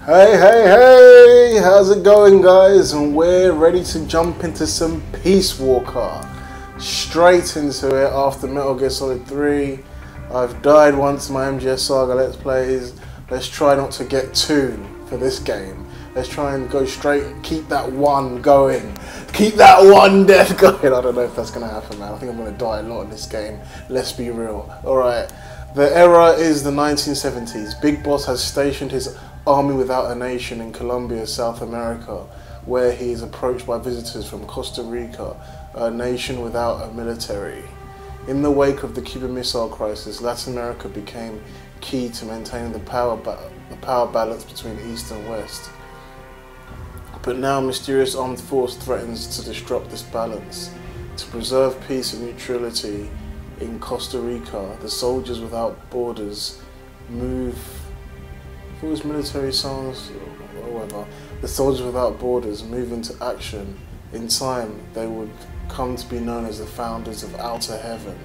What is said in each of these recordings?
Hey, hey, hey! How's it going, guys? And we're ready to jump into some Peace Walker. Straight into it after Metal Gear Solid 3. I've died once in my MGS Saga Let's Plays. Let's try not to get two for this game. Let's try and go straight, keep that one going. Keep that one death going. I don't know if that's going to happen, man. I think I'm going to die a lot in this game. Let's be real. Alright. The era is the 1970s. Big Boss has stationed his army without a nation in Colombia, South America, where he is approached by visitors from Costa Rica, a nation without a military. In the wake of the Cuban Missile Crisis, Latin America became key to maintaining the power balance between East and West. But now a mysterious armed force threatens to disrupt this balance. To preserve peace and neutrality in Costa Rica, the Soldiers Without Borders move... If it was military songs or whatever, the Soldiers Without Borders move into action. In time, they would come to be known as the founders of Outer Heaven.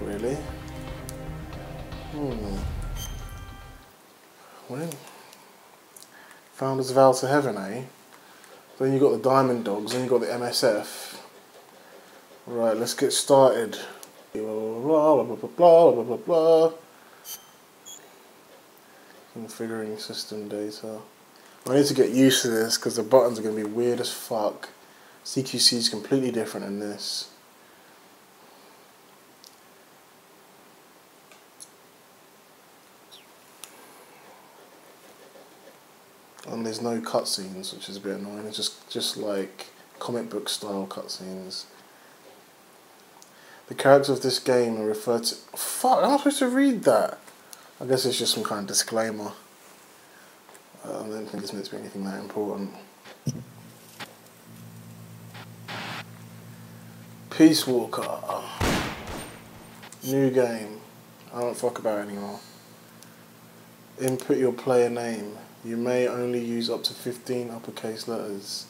Really? Well, founders of Outer Heaven, eh? Then you got the Diamond Dogs, then you got the MSF. Right, let's get started. Blah blah blah blah blah blah blah blah. Configuring system data. I need to get used to this because the buttons are going to be weird as fuck. CQC is completely different in this. And there's no cutscenes, which is a bit annoying. It's just like comic book style cutscenes. The characters of this game are referred to... Fuck, I'm not supposed to read that. I guess it's just some kind of disclaimer. I don't think it's meant to be anything that important. Peace Walker. New game. I don't fuck about it anymore. Input your player name. You may only use up to 15 uppercase letters.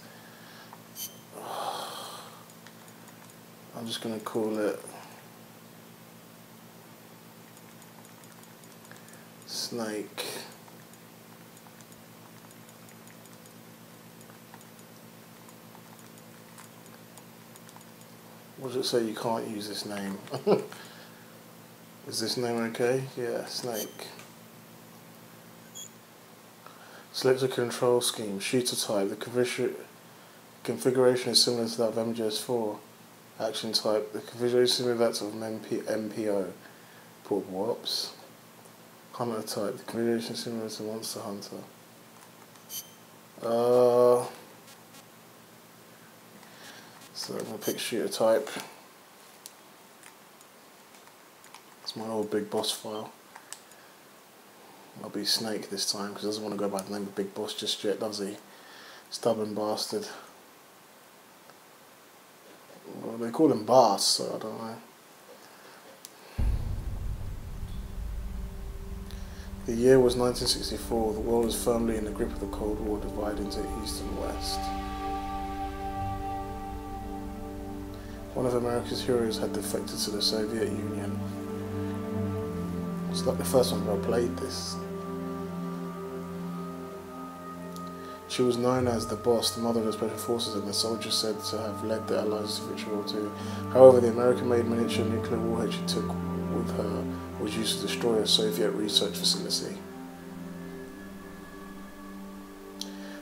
I'm just going to call it Snake. What does it say? You can't use this name. Is this name okay? Yeah, Snake. Select a control scheme. Shooter type. The configuration is similar to that of MGS4. Action type. The configuration is similar to that of MPO. Portable Ops. Hunter type. The configuration is similar to Monster Hunter. So I'm going to pick shooter type. It's my old Big Boss file. I'll be Snake this time because he doesn't want to go by the name of Big Boss just yet, does he? Stubborn bastard. Well, they call him Bass, so I don't know. The year was 1964. The world was firmly in the grip of the Cold War, divided into East and West. One of America's heroes had defected to the Soviet Union. It's like the first time I played this. She was known as the Boss, the mother of the Special Forces, and the soldiers said to have led the Allies to victory World War II. However, the American-made miniature nuclear warhead she took with her was used to destroy a Soviet research facility.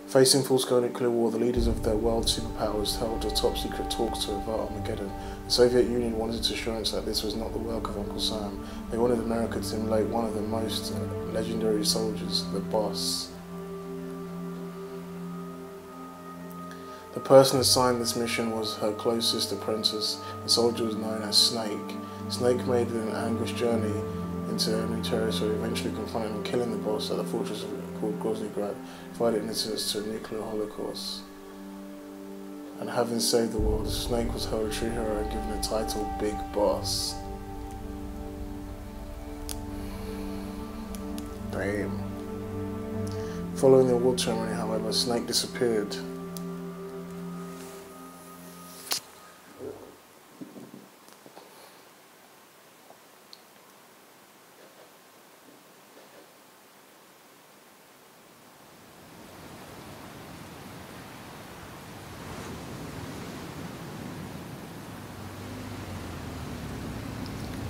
Facing full-scale nuclear war, the leaders of their world superpowers held a top-secret talks to avert Armageddon. The Soviet Union wanted assurance that this was not the work of Uncle Sam. They wanted America to immolate one of the most legendary soldiers, the Boss. The person assigned this mission was her closest apprentice. The soldier was known as Snake. Snake made an anguished journey into enemy territory, eventually confronting and killing the Boss at the fortress called Groznygrad, providing innocence to a nuclear holocaust. And having saved the world, Snake was held a true hero and given the title Big Boss. Damn. Following the award ceremony, however, Snake disappeared.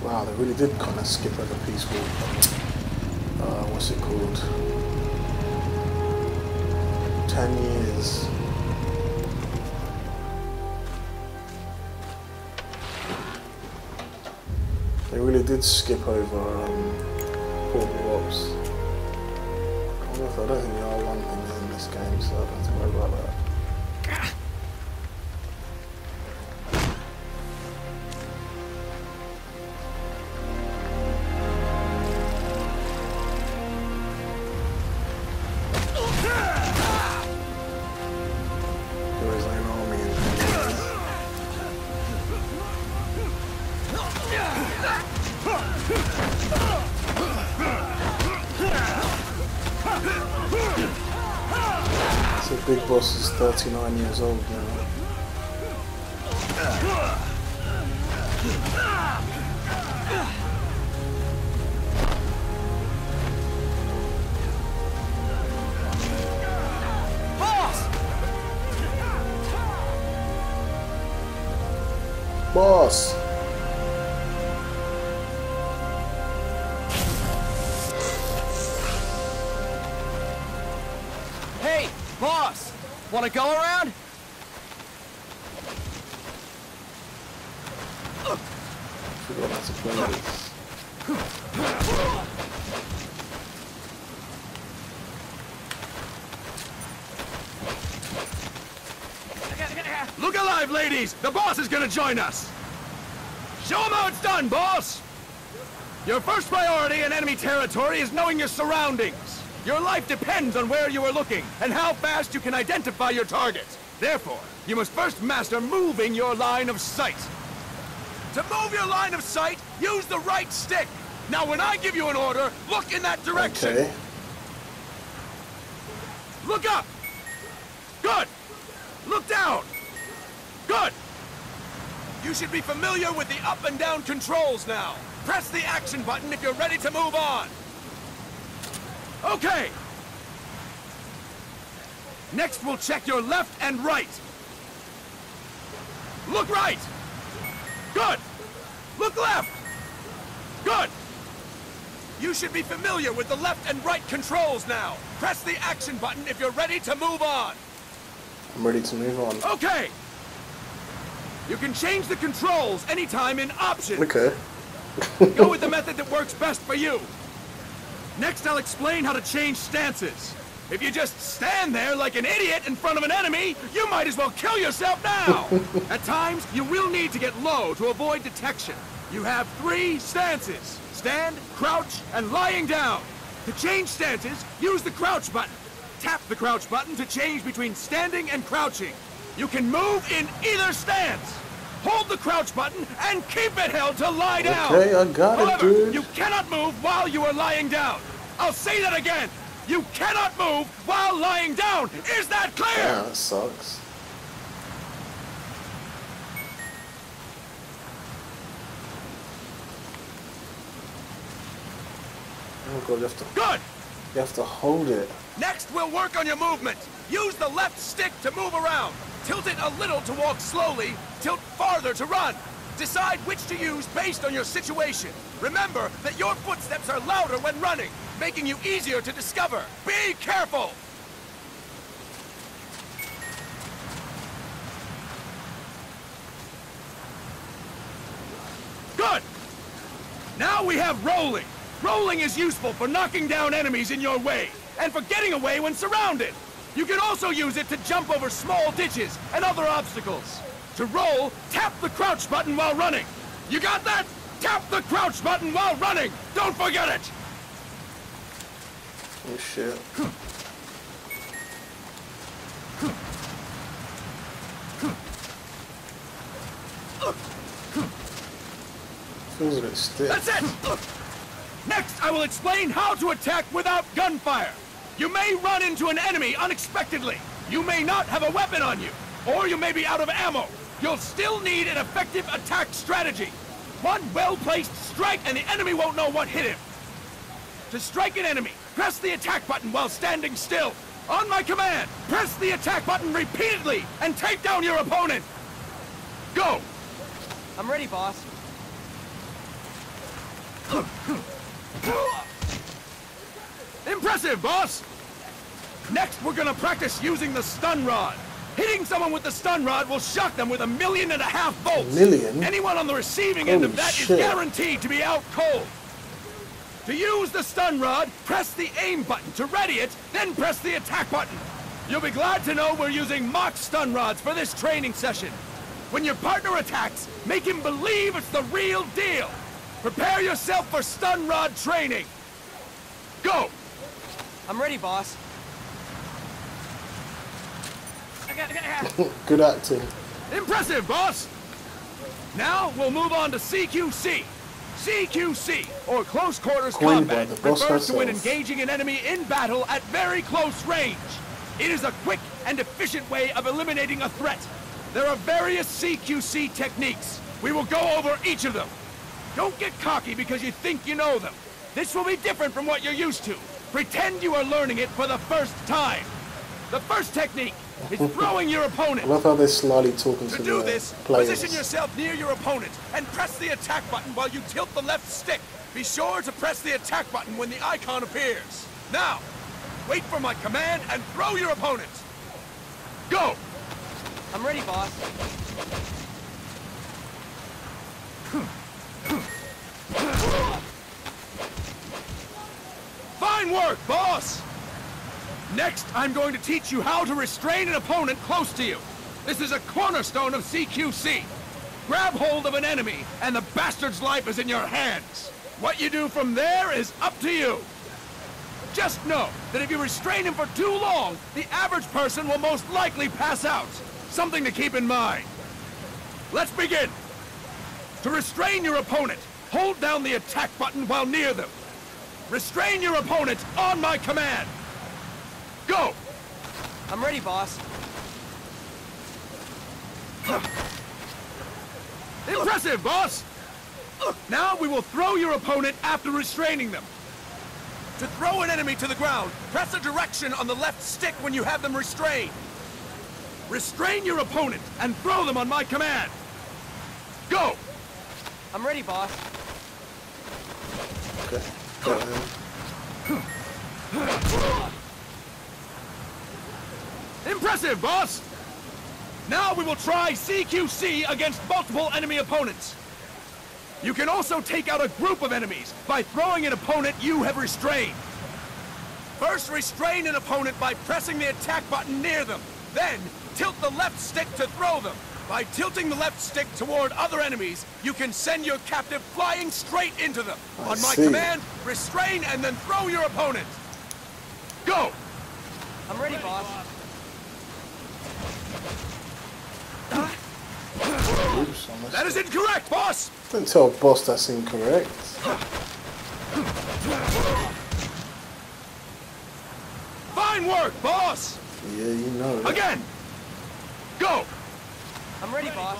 Wow, they really did kind of skip over Peace Walker. What's it called? 10 years. They really did skip over portable ops. I don't think there are one things in this game, so I don't have to worry about that. Big Boss is 39 years old now. Boss! Hey, boss! Wanna go around? Forgot how to play this. Look alive, ladies! The boss is gonna join us! Show him how it's done, boss! Your first priority in enemy territory is knowing your surroundings. Your life depends on where you are looking, and how fast you can identify your target. Therefore, you must first master moving your line of sight. To move your line of sight, use the right stick. Now when I give you an order, look in that direction. Okay. Look up! Good! Look down! Good! You should be familiar with the up and down controls now. Press the action button if you're ready to move on. Okay! Next, we'll check your left and right. Look right! Good! Look left! Good! You should be familiar with the left and right controls now. Press the action button if you're ready to move on. I'm ready to move on. Okay! You can change the controls anytime in options. Okay. Go with the method that works best for you. Next, I'll explain how to change stances. If you just stand there like an idiot in front of an enemy, you might as well kill yourself now! At times, you will need to get low to avoid detection. You have 3 stances: stand, crouch, and lying down. To change stances, use the crouch button. Tap the crouch button to change between standing and crouching. You can move in either stance. Hold the crouch button and keep it held to lie down. Okay, I got it, However, dude. you cannot move while you are lying down. I'll say that again. You cannot move while lying down. Is that clear? Yeah, that sucks. Oh god, Good. you have to hold it. Next, we'll work on your movement. Use the left stick to move around. Tilt it a little to walk slowly. Tilt farther to run. Decide which to use based on your situation. Remember that your footsteps are louder when running, making you easier to discover. Be careful! Good! Now we have rolling. Rolling is useful for knocking down enemies in your way, and for getting away when surrounded. You can also use it to jump over small ditches and other obstacles. To roll, tap the crouch button while running. You got that? Tap the crouch button while running! Don't forget it! Oh shit. Feels a bit stiff. That's it! Next, I will explain how to attack without gunfire. You may run into an enemy unexpectedly. You may not have a weapon on you, or you may be out of ammo. You'll still need an effective attack strategy. One well-placed strike and the enemy won't know what hit him. To strike an enemy, press the attack button while standing still. On my command, press the attack button repeatedly and take down your opponent. Go! I'm ready, boss. Impressive, boss! Next, we're gonna practice using the stun rod. Hitting someone with the stun rod will shock them with 1.5 million volts. Million? Anyone on the receiving end of that is guaranteed to be out cold. To use the stun rod, press the aim button to ready it, then press the attack button. You'll be glad to know we're using mock stun rods for this training session. When your partner attacks, make him believe it's the real deal. Prepare yourself for stun rod training. Go! I'm ready, boss. Good acting. Impressive, boss! Now we'll move on to CQC. CQC, or Close Quarters Combat, refers to when engaging an enemy in battle at very close range. It is a quick and efficient way of eliminating a threat. There are various CQC techniques. We will go over each of them. Don't get cocky because you think you know them. This will be different from what you're used to. Pretend you are learning it for the first time. The first technique is throwing your opponent. I love how they're slyly talking to do the this, players. position yourself near your opponent and press the attack button while you tilt the left stick. Be sure to press the attack button when the icon appears. Now, wait for my command and throw your opponent. Go! I'm ready, boss. Fine work, boss! Next, I'm going to teach you how to restrain an opponent close to you. This is a cornerstone of CQC. Grab hold of an enemy, and the bastard's life is in your hands. What you do from there is up to you. Just know that if you restrain him for too long, the average person will most likely pass out. Something to keep in mind. Let's begin. To restrain your opponent, hold down the attack button while near them. Restrain your opponent on my command. Go! I'm ready, boss. Impressive, boss! Now we will throw your opponent after restraining them. To throw an enemy to the ground, press a direction on the left stick when you have them restrained. Restrain your opponent and throw them on my command. Go! I'm ready, boss. Okay. Impressive, boss! Now we will try CQC against multiple enemy opponents. You can also take out a group of enemies by throwing an opponent you have restrained. First, restrain an opponent by pressing the attack button near them. Then, tilt the left stick to throw them. By tilting the left stick toward other enemies, you can send your captive flying straight into them. On my command, restrain and then throw your opponent. Go! I'm ready, boss. Oops, that is incorrect, boss! Don't tell boss that's incorrect. Fine work, boss! Yeah, you know it. Again! Go! I'm ready, boss.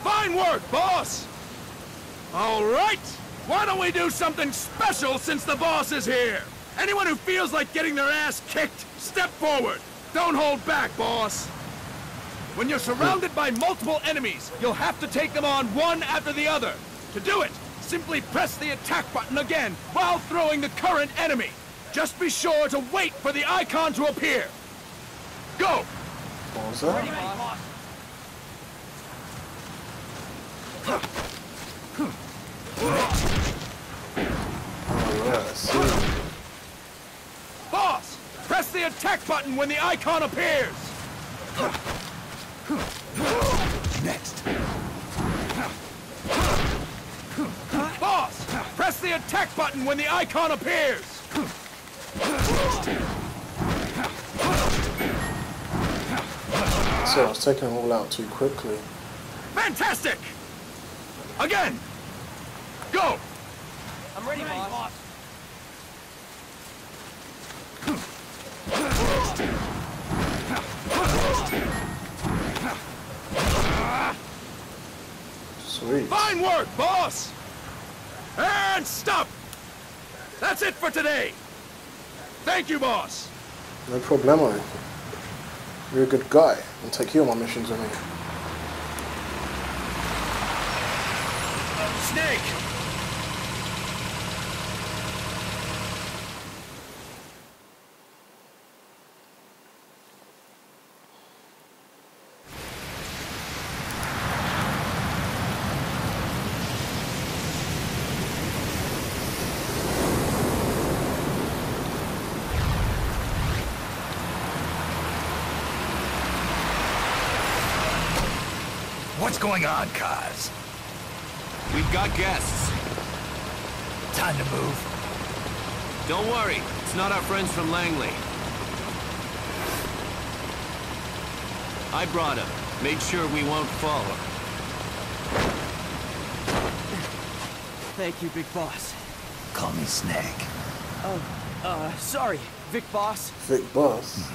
Fine work, boss! All right! Why don't we do something special since the boss is here? Anyone who feels like getting their ass kicked, step forward. Don't hold back, boss. When you're surrounded by multiple enemies, you'll have to take them on one after the other. To do it, simply press the attack button again while throwing the current enemy. Just be sure to wait for the icon to appear. Go! What was that? Ready, boss. Alright, I see. Boss, press the attack button when the icon appears. Next. Boss, press the attack button when the icon appears. So I was taking them all out too quickly. Fantastic! Again! Go! I'm ready, boss. Sweet. Fine work, boss! And stop! That's it for today! Thank you, boss! No problemo. You're a good guy. I'll take you on my missions with me. Snake! What's going on, Kaz? We've got guests. Time to move. Don't worry, it's not our friends from Langley. I brought them. Made sure we won't fall. Thank you, Big Boss. Call me Snake. Sorry, Vic Boss. Vic Boss.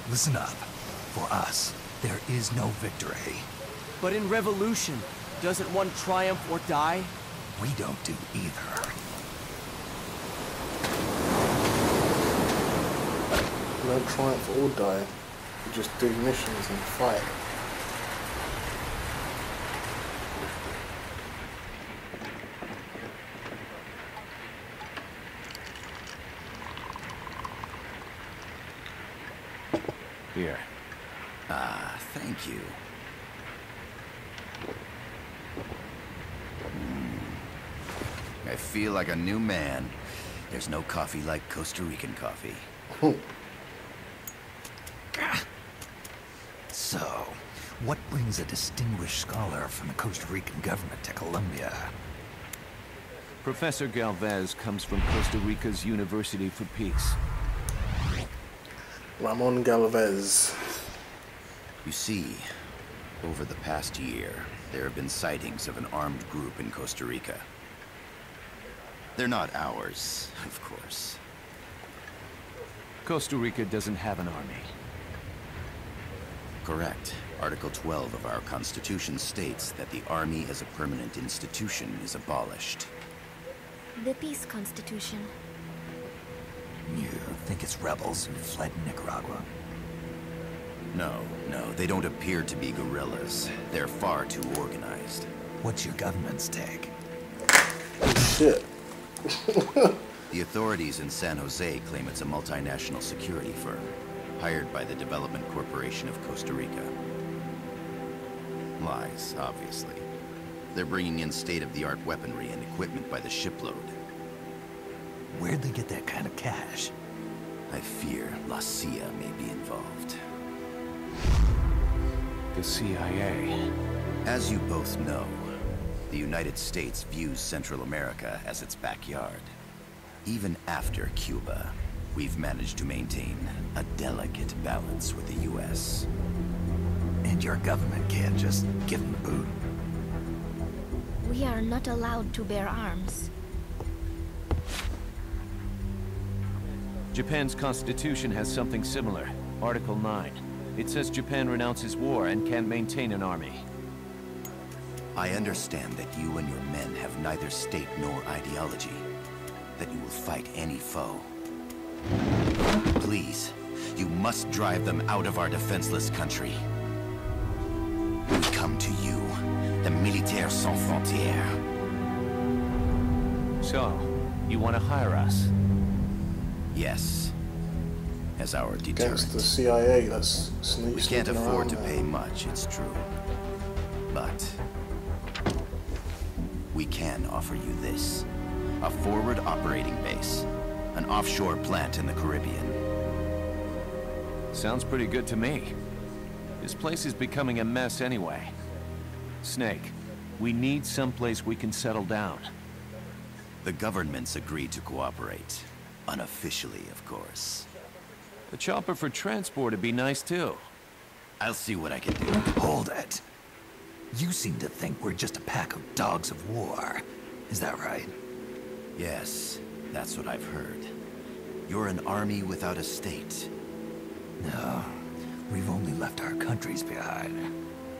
Listen up. For us, there is no victory. But in Revolution, doesn't one triumph or die? We don't do either. You don't triumph or die. You just do missions and fight. Here. Ah, thank you. I feel like a new man. There's no coffee like Costa Rican coffee. So, what brings a distinguished scholar from the Costa Rican government to Colombia? Professor Galvez comes from Costa Rica's University for Peace. Ramon Galvez. You see, over the past year, there have been sightings of an armed group in Costa Rica. They're not ours, of course. Costa Rica doesn't have an army. Correct. Article 12 of our Constitution states that the Army as a permanent institution is abolished. The Peace Constitution. You think it's rebels who fled Nicaragua? No, they don't appear to be guerrillas. They're far too organized. What's your government's take? Shit. The authorities in San Jose claim it's a multinational security firm, hired by the Development Corporation of Costa Rica. Lies, obviously. They're bringing in state-of-the-art weaponry and equipment by the shipload. Where'd they get that kind of cash? I fear La CIA may be involved. The CIA. As you both know, the United States views Central America as its backyard. Even after Cuba, we've managed to maintain a delicate balance with the U.S. And your government can't just give them the boot? We are not allowed to bear arms. Japan's constitution has something similar. Article 9. It says Japan renounces war and can't maintain an army. I understand that you and your men have neither state nor ideology. That you will fight any foe. Please, you must drive them out of our defenseless country. We come to you, the Militaires Sans Frontières. So, you want to hire us? Yes. As our deterrent. Against the CIA, that's We can't afford to pay much, it's true. But we can offer you this. A forward operating base. An offshore plant in the Caribbean. Sounds pretty good to me. This place is becoming a mess anyway. Snake, we need someplace we can settle down. The government's agreed to cooperate. Unofficially, of course. A chopper for transport would be nice too. I'll see what I can do. Hold it. You seem to think we're just a pack of dogs of war. Is that right? Yes, that's what I've heard. You're an army without a state. No, we've only left our countries behind.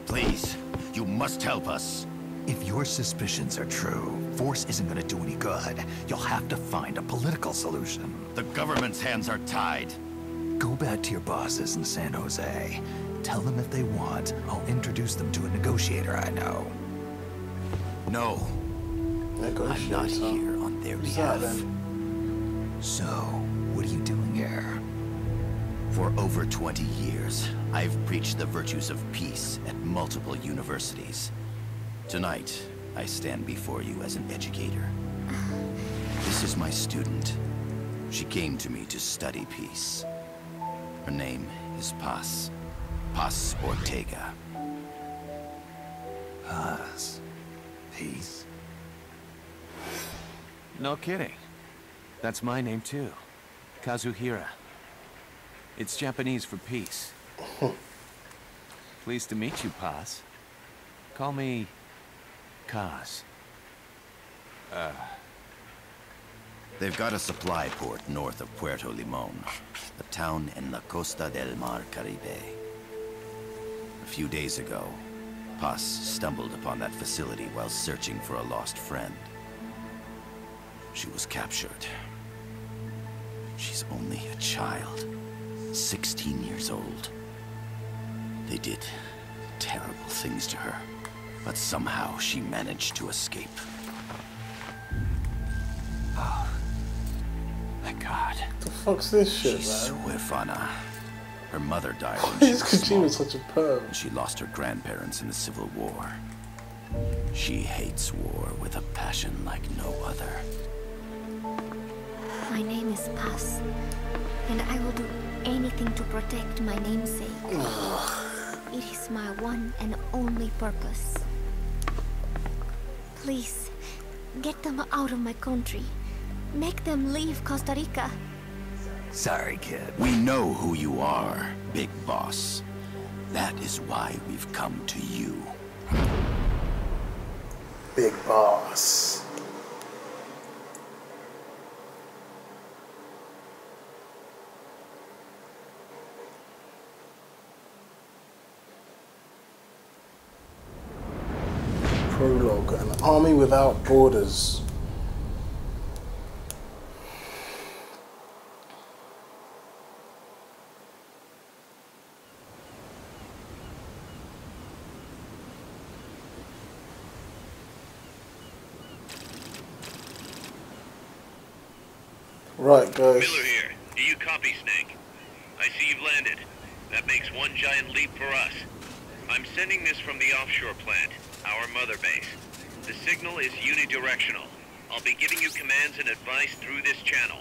Please, you must help us. If your suspicions are true, force isn't gonna do any good. You'll have to find a political solution. The government's hands are tied. Go back to your bosses in San Jose. Tell them if they want, I'll introduce them to a negotiator I know. No. I'm not here on their behalf. So, what are you doing here? For over 20 years, I've preached the virtues of peace at multiple universities. Tonight, I stand before you as an educator. This is my student. She came to me to study peace. Her name is Paz. Paz Ortega. Paz. Peace. No kidding. That's my name too. Kazuhira. It's Japanese for peace. Pleased to meet you, Paz. Call me Kaz. They've got a supply port north of Puerto Limon, a town in la Costa del Mar Caribe. A few days ago, Paz stumbled upon that facility while searching for a lost friend. She was captured. She's only a child, 16 years old. They did terrible things to her, but somehow she managed to escape. Oh, thank God. The fuck's this shit, She's man? huérfana. Her mother died when she This was small, Kojima such a perv. and she lost her grandparents in the Civil War. She hates war with a passion like no other. My name is Paz, and I will do anything to protect my namesake. It is my one and only purpose. Please, get them out of my country. Make them leave Costa Rica. Sorry, kid. We know who you are, Big Boss. That is why we've come to you. Big Boss. Prologue, an army without borders. Right, guys. Miller here. Do you copy, Snake? I see you've landed. That makes one giant leap for us. I'm sending this from the offshore plant, our mother base. The signal is unidirectional. I'll be giving you commands and advice through this channel.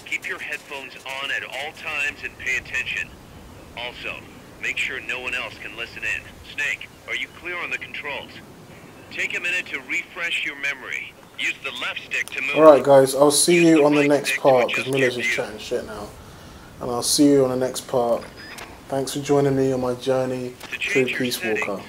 Keep your headphones on at all times and pay attention. Also, make sure no one else can listen in. Snake, are you clear on the controls? Take a minute to refresh your memory. Use the left stick to move. Alright guys, I'll see you on the next part, because Miller's just chatting shit now. And I'll see you on the next part. Thanks for joining me on my journey through Peace Walker.